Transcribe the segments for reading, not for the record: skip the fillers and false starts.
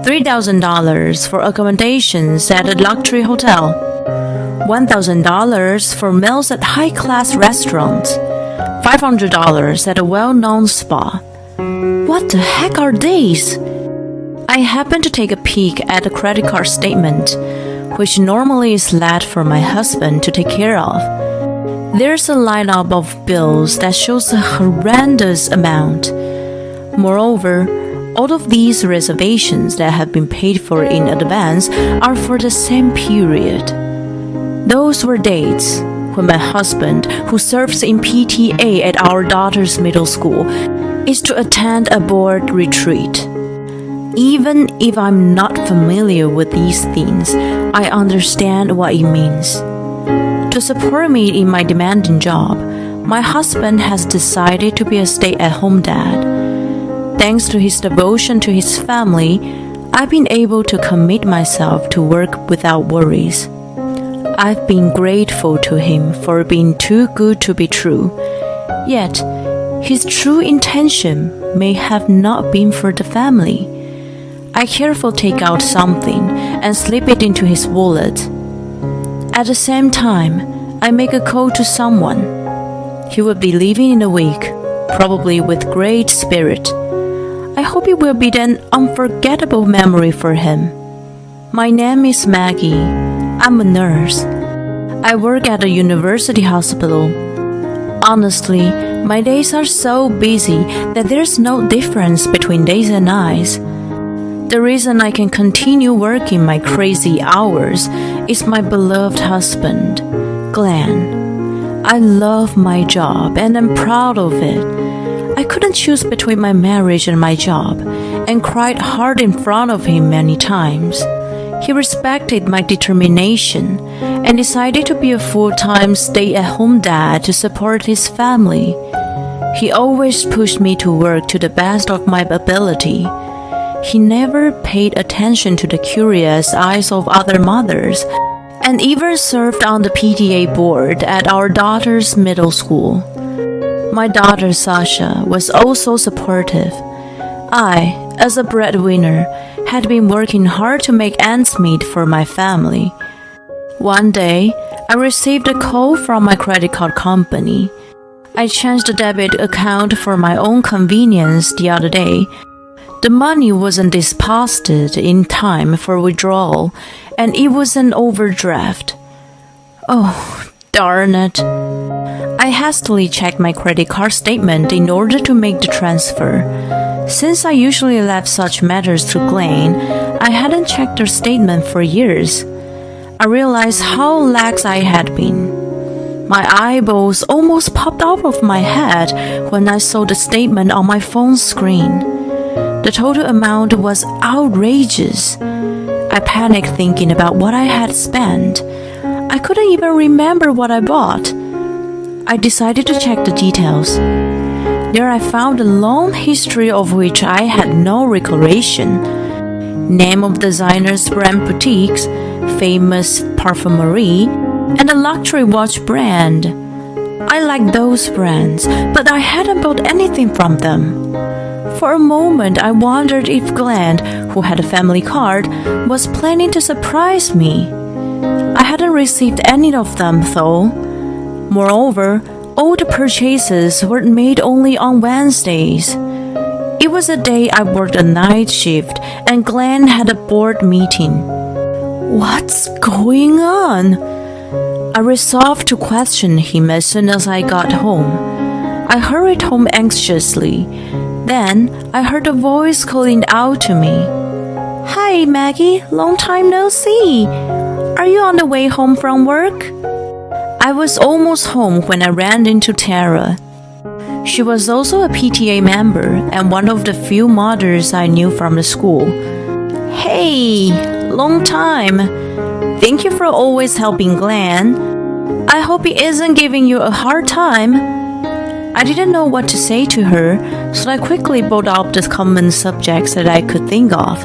$3,000 for accommodations at a luxury hotel, $1,000 for meals at high-class restaurants, $500 at a well-known spa. What the heck are these? I happened to take a peek at the credit card statement, which normally is left for my husband to take care of. There's a lineup of bills that shows a horrendous amount. Moreover, all of these reservations that have been paid for in advance are for the same period. Those were dates when my husband, who serves in PTA at our daughter's middle school, is to attend a board retreat. Even if I'm not familiar with these things, I understand what it means. To support me in my demanding job, my husband has decided to be a stay-at-home dad. Thanks to his devotion to his family, I've been able to commit myself to work without worries. I've been grateful to him for being too good to be true. Yet, his true intention may have not been for the family. I carefully take out something and slip it into his wallet. At the same time, I make a call to someone. He will be leaving in a week, probably with great spirit. I hope it will be an unforgettable memory for him. My name is Maggie. I'm a nurse. I work at a university hospital. Honestly, my days are so busy that there's no difference between days and nights. The reason I can continue working my crazy hours is my beloved husband, Glenn. I love my job and I'm proud of it. I couldn't choose between my marriage and my job and cried hard in front of him many times. He respected my determination and decided to be a full-time stay-at-home dad to support his family. He always pushed me to work to the best of my ability. He never paid attention to the curious eyes of other mothers, and even served on the PTA board at our daughter's middle school. My daughter Sasha was also supportive. I, as a breadwinner, had been working hard to make ends meet for my family. One day, I received a call from my credit card company. I changed the debit account for my own convenience the other day. The money wasn't deposited in time for withdrawal, and it was an overdraft. Oh, darn it. I hastily checked my credit card statement in order to make the transfer. Since I usually left such matters to Glenn, I hadn't checked their statement for years. I realized how lax I had been. My eyeballs almost popped out of my head when I saw the statement on my phone screen. The total amount was outrageous. I panicked thinking about what I had spent. I couldn't even remember what I bought. I decided to check the details. There I found a long history of which I had no recollection. Name of designers, brand boutiques, famous perfumery, and a luxury watch brand. I liked those brands, but I hadn't bought anything from them. For a moment, I wondered if Glenn, who had a family card, was planning to surprise me. I hadn't received any of them, though. Moreover, all the purchases were made only on Wednesdays. It was a day I worked a night shift, and Glenn had a board meeting. What's going on? I resolved to question him as soon as I got home. I hurried home anxiously. Then I heard a voice calling out to me. Hi, Maggie, long time no see. Are you on the way home from work? I was almost home when I ran into Tara. She was also a PTA member and one of the few mothers I knew from the school. Hey, long time. Thank you for always helping Glenn. I hope he isn't giving you a hard time. I didn't know what to say to her, so I quickly brought up the common subjects that I could think of.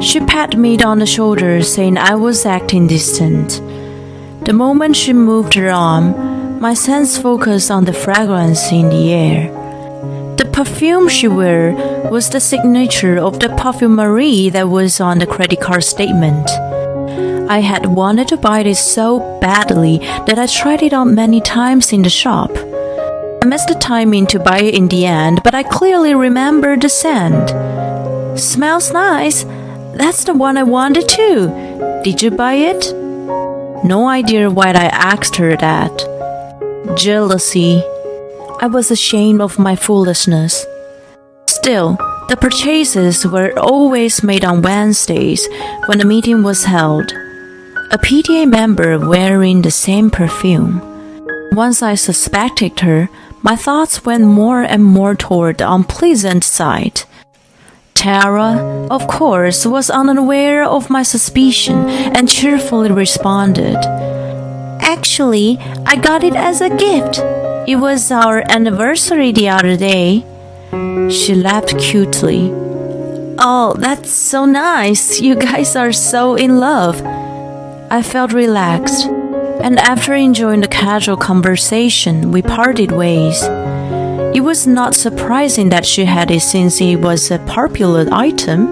She patted me on the shoulder, saying I was acting distant. The moment she moved her arm, my sense focused on the fragrance in the air. The perfume she wore was the signature of the perfumery that was on the credit card statement. I had wanted to buy it so badly that I tried it on many times in the shop. I missed the timing to buy it in the end, but I clearly remember the scent. Smells nice. That's the one I wanted too. Did you buy it? No idea why I asked her that. Jealousy. I was ashamed of my foolishness. Still, the purchases were always made on Wednesdays when the meeting was held. A PTA member wearing the same perfume. Once I suspected her, my thoughts went more and more toward the unpleasant side. Tara, of course, was unaware of my suspicion and cheerfully responded, "Actually, I got it as a gift. It was our anniversary the other day." She laughed cutely. "Oh, that's so nice. You guys are so in love." I felt relaxed, and after enjoying the casual conversation, we parted ways. It was not surprising that she had it since it was a popular item.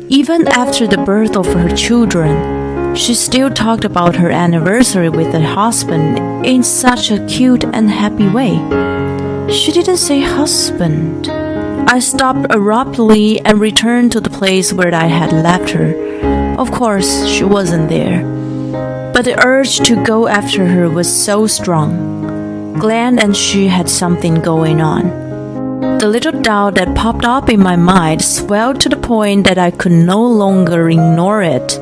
Even after the birth of her children, she still talked about her anniversary with her husband in such a cute and happy way. She didn't say husband. I stopped abruptly and returned to the place where I had left her. Of course, she wasn't there. But the urge to go after her was so strong. Glenn and she had something going on. The little doubt that popped up in my mind swelled to the point that I could no longer ignore it.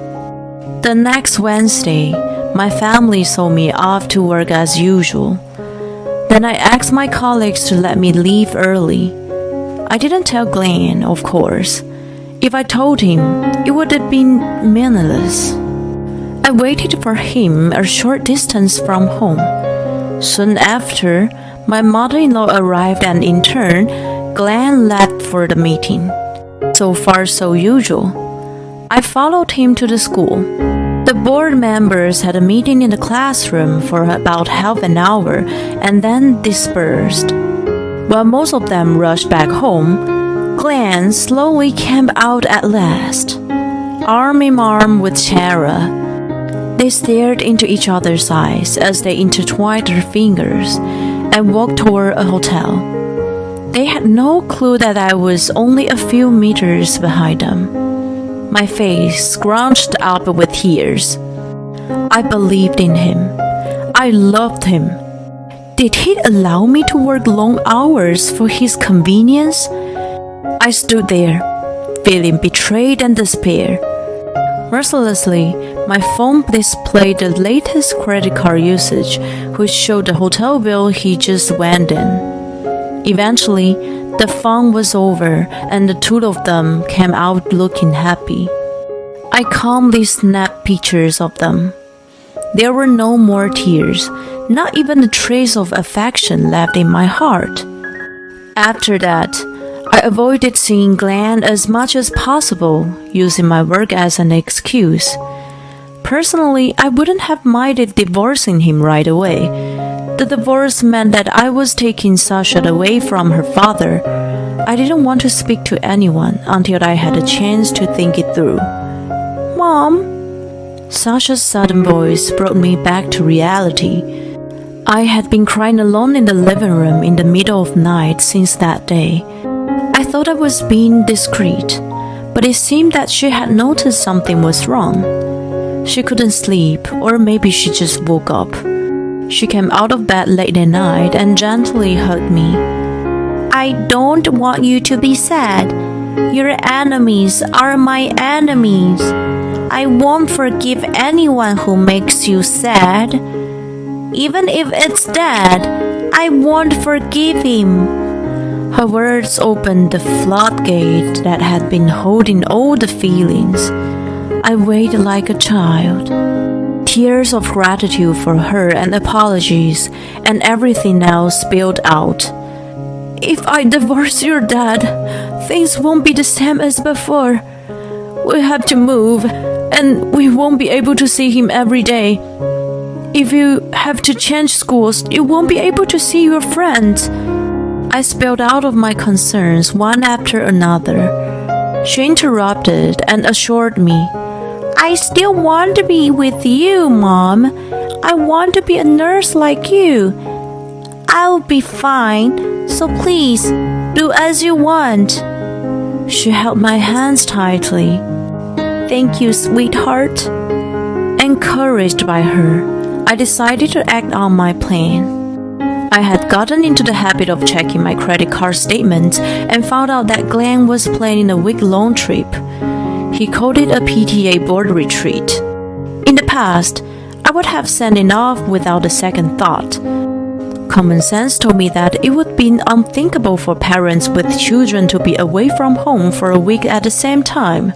The next Wednesday, my family saw me off to work as usual. Then I asked my colleagues to let me leave early. I didn't tell Glenn, of course. If I told him, it would have been meaningless. I waited for him a short distance from home. Soon after, my mother-in-law arrived and in turn, Glenn left for the meeting. So far so usual. I followed him to the school. The board members had a meeting in the classroom for about half an hour and then dispersed. While most of them rushed back home, Glenn slowly came out at last, arm in arm with Tara. They stared into each other's eyes as they intertwined their fingers and walked toward a hotel. They had no clue that I was only a few meters behind them. My face scrunched up with tears. I believed in him. I loved him. Did he allow me to work long hours for his convenience? I stood there, feeling betrayed and despair. Mercilessly, my phone displayed the latest credit card usage, which showed the hotel bill he just went in. Eventually, the fun was over and the two of them came out looking happy. I calmly snapped pictures of them. There were no more tears, not even a trace of affection left in my heart. After that, I avoided seeing Glenn as much as possible, using my work as an excuse. Personally, I wouldn't have minded divorcing him right away. The divorce meant that I was taking Sasha away from her father. I didn't want to speak to anyone until I had a chance to think it through. "Mom?" Sasha's sudden voice brought me back to reality. I had been crying alone in the living room in the middle of the night since that day. I thought I was being discreet, but it seemed that she had noticed something was wrong. She couldn't sleep, or maybe she just woke up. She came out of bed late at night and gently hugged me. "I don't want you to be sad. Your enemies are my enemies. I won't forgive anyone who makes you sad. Even if it's Dad, I won't forgive him." Her words opened the floodgate that had been holding all the feelings. I waited like a child. Tears of gratitude for her and apologies, and everything else spilled out. "If I divorce your dad, things won't be the same as before. We have to move, and we won't be able to see him every day. If you have to change schools, you won't be able to see your friends. I spilled out of my concerns one after another. She interrupted and assured me, I still want to be with you, Mom. I want to be a nurse like you. I'll be fine, so please, do as you want. She held my hands tightly. Thank you, sweetheart. Encouraged by her, I decided to act on my plan. I had gotten into the habit of checking my credit card statements and found out that Glenn was planning a week-long trip. He called it a PTA board retreat. In the past, I would have sent it off without a second thought. Common sense told me that it would be unthinkable for parents with children to be away from home for a week at the same time.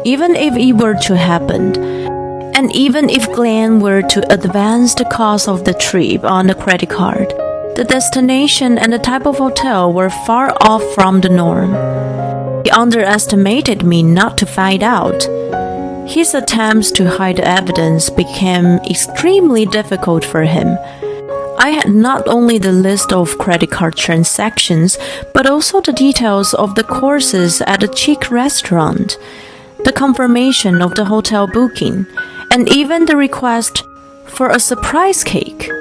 Even if it were to happen, and even if Glenn were to advance the cost of the trip on the credit card, the destination and the type of hotel were far off from the norm. He underestimated me not to find out. His attempts to hide the evidence became extremely difficult for him. I had not only the list of credit card transactions, but also the details of the courses at the chic restaurant, the confirmation of the hotel booking, and even the request for a surprise cake.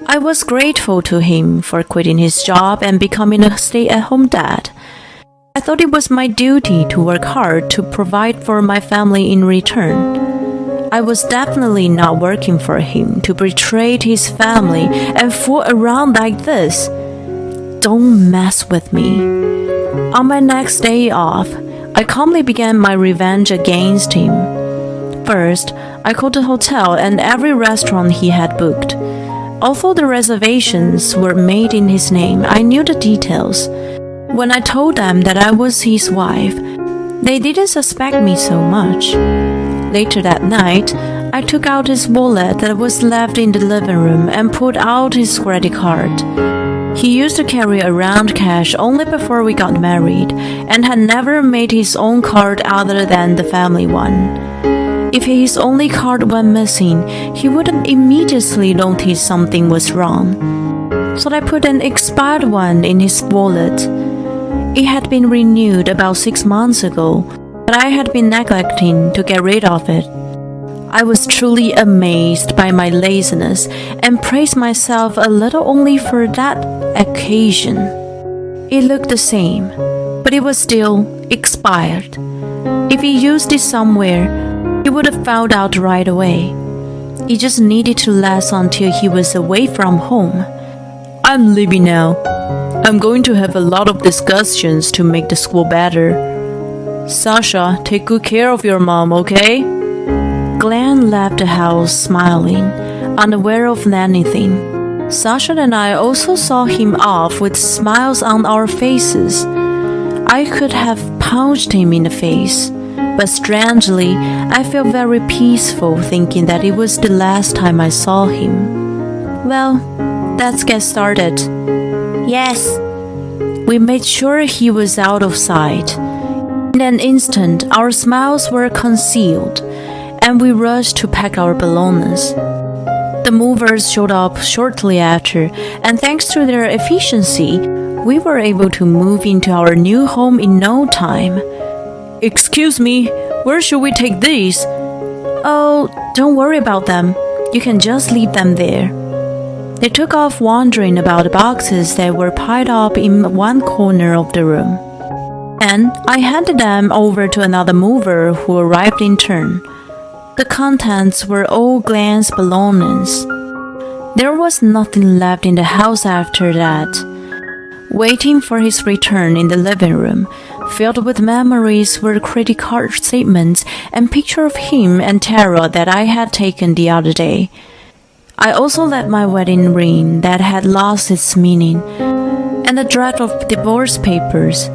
I was grateful to him for quitting his job and becoming a stay-at-home dad. I thought it was my duty to work hard to provide for my family in return. I was definitely not working for him to betray his family and fool around like this. Don't mess with me. On my next day off, I calmly began my revenge against him. First, I called the hotel and every restaurant he had booked. Although the reservations were made in his name, I knew the details. When I told them that I was his wife, they didn't suspect me so much. Later that night, I took out his wallet that was left in the living room and pulled out his credit card. He used to carry around cash only before we got married and had never made his own card other than the family one. If his only card went missing, he wouldn't immediately notice something was wrong. So I put an expired one in his wallet. It had been renewed about 6 months ago, but I had been neglecting to get rid of it. I was truly amazed by my laziness and praised myself a little only for that occasion. It looked the same, but it was still expired. If he used it somewhere, he would have found out right away. It just needed to last until he was away from home. I'm leaving now. I'm going to have a lot of discussions to make the school better. Sasha, take good care of your mom, okay? Glenn left the house smiling, unaware of anything. Sasha and I also saw him off with smiles on our faces. I could have punched him in the face, but strangely, I felt very peaceful thinking that it was the last time I saw him. Well, let's get started. Yes. We made sure he was out of sight. In an instant, our smiles were concealed, and we rushed to pack our belongings. The movers showed up shortly after, and thanks to their efficiency, we were able to move into our new home in no time. Excuse me, where should we take these? Oh, don't worry about them. You can just leave them there. They took off wondering about the boxes that were piled up in one corner of the room. And I handed them over to another mover who arrived in turn. The contents were all Glenn's belongings. There was nothing left in the house after that. Waiting for his return in the living room, filled with memories, were credit card statements and pictures of him and Tara that I had taken the other day. I also left my wedding ring that had lost its meaning, and a draft of divorce papers.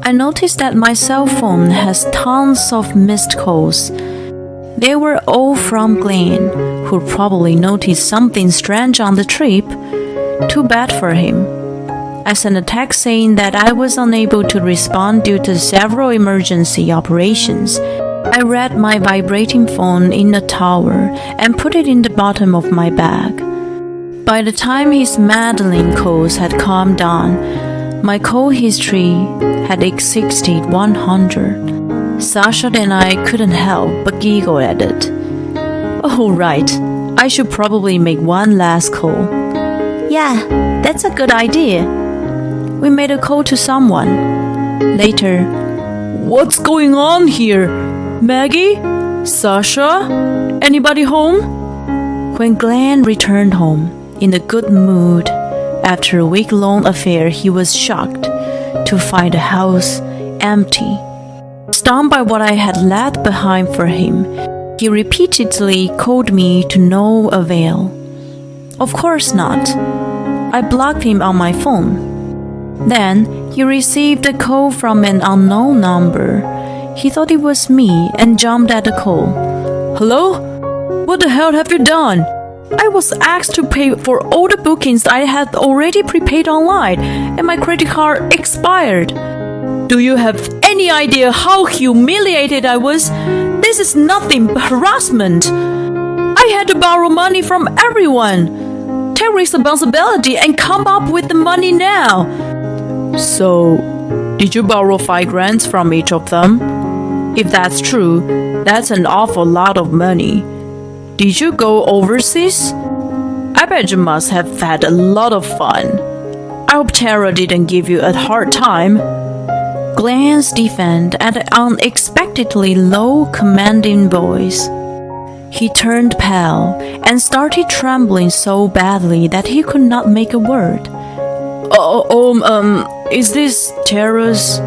I noticed that my cell phone has tons of missed calls. They were all from Glenn, who probably noticed something strange on the trip. Too bad for him. I sent a text saying that I was unable to respond due to several emergency operations. I read my vibrating phone in the tower and put it in the bottom of my bag. By the time his meddling calls had calmed down, my call history had exceeded 100. Sasha and I couldn't help but giggle at it. Oh, right. I should probably make one last call. Yeah, that's a good idea. We made a call to someone. Later, what's going on here? Maggie? Sasha? Anybody home? When Glenn returned home, in a good mood, after a week-long affair, he was shocked to find the house empty. Stunned by what I had left behind for him, he repeatedly called me to no avail. Of course not. I blocked him on my phone. Then he received a call from an unknown number. He thought it was me and jumped at the call. Hello? What the hell have you done? I was asked to pay for all the bookings I had already prepaid online, and my credit card expired. Do you have any idea how humiliated I was? This is nothing but harassment. I had to borrow money from everyone. Take responsibility and come up with the money now. So, did you borrow 5 grand from each of them? If that's true, that's an awful lot of money. Did you go overseas? I bet you must have had a lot of fun. I hope Tara didn't give you a hard time. Glenn stiffened at an unexpectedly low, commanding voice. He turned pale and started trembling so badly that he could not make a word. Is this Tara's?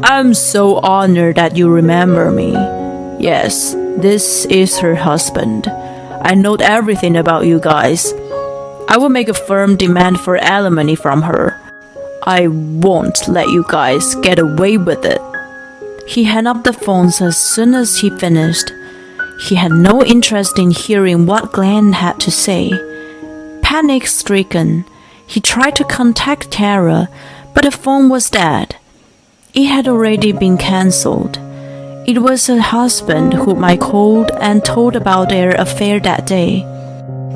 I'm so honored that you remember me. Yes, this is her husband. I know everything about you guys. I will make a firm demand for alimony from her. I won't let you guys get away with it. He hung up the phones as soon as he finished. He had no interest in hearing what Glenn had to say. Panic-stricken, he tried to contact Tara, but the phone was dead. It had already been cancelled. It was her husband whom I called and told about their affair that day.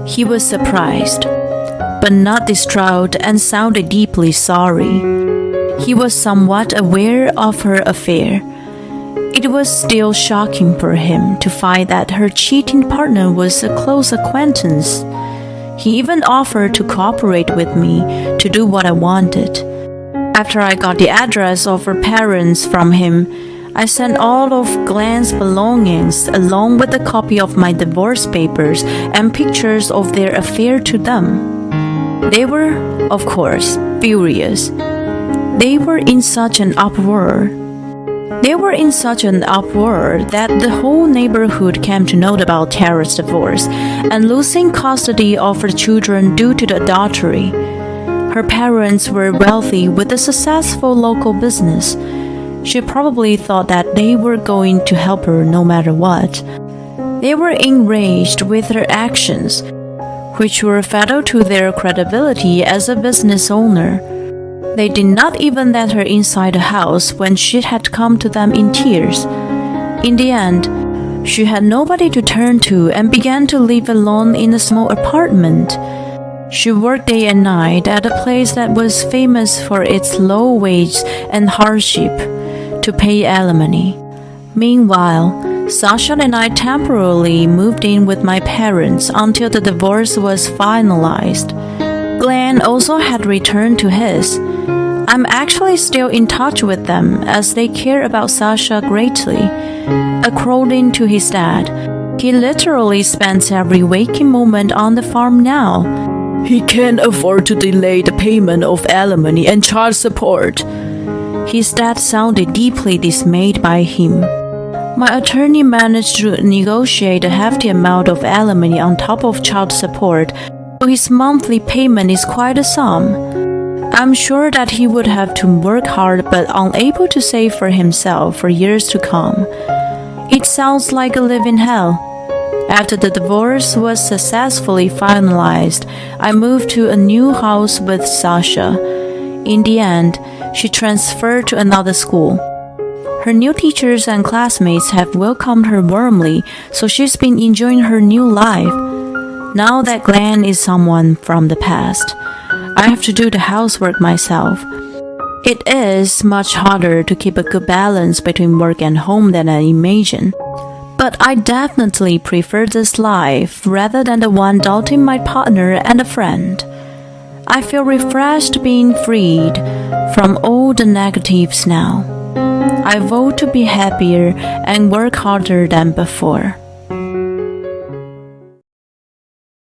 He was surprised, but not distraught, and sounded deeply sorry. He was somewhat aware of her affair. It was still shocking for him to find that her cheating partner was a close acquaintance. He even offered to cooperate with me to do what I wanted. After I got the address of her parents from him, I sent all of Glenn's belongings along with a copy of my divorce papers and pictures of their affair to them. They were, of course, furious. They were in such an uproar. That the whole neighborhood came to know about Tara's divorce and losing custody of her children due to the adultery. Her parents were wealthy with a successful local business. She probably thought that they were going to help her no matter what. They were enraged with her actions, which were fatal to their credibility as a business owner. They did not even let her inside the house when she had come to them in tears. In the end, she had nobody to turn to and began to live alone in a small apartment. She worked day and night at a place that was famous for its low wage and hardship to pay alimony. Meanwhile, Sasha and I temporarily moved in with my parents until the divorce was finalized. Glenn also had returned to his. I'm actually still in touch with them as they care about Sasha greatly. According to his dad, he literally spends every waking moment on the farm now. He can't afford to delay the payment of alimony and child support. His dad sounded deeply dismayed by him. My attorney managed to negotiate a hefty amount of alimony on top of child support, so his monthly payment is quite a sum. I'm sure that he would have to work hard but unable to save for himself for years to come. It sounds like a living hell. After the divorce was successfully finalized, I moved to a new house with Sasha. In the end, she transferred to another school. Her new teachers and classmates have welcomed her warmly, so she's been enjoying her new life. Now that Glenn is someone from the past, I have to do the housework myself. It is much harder to keep a good balance between work and home than I imagine. But I definitely prefer this life rather than the one doubting my partner and a friend. I feel refreshed being freed from all the negatives now. I vote to be happier and work harder than before.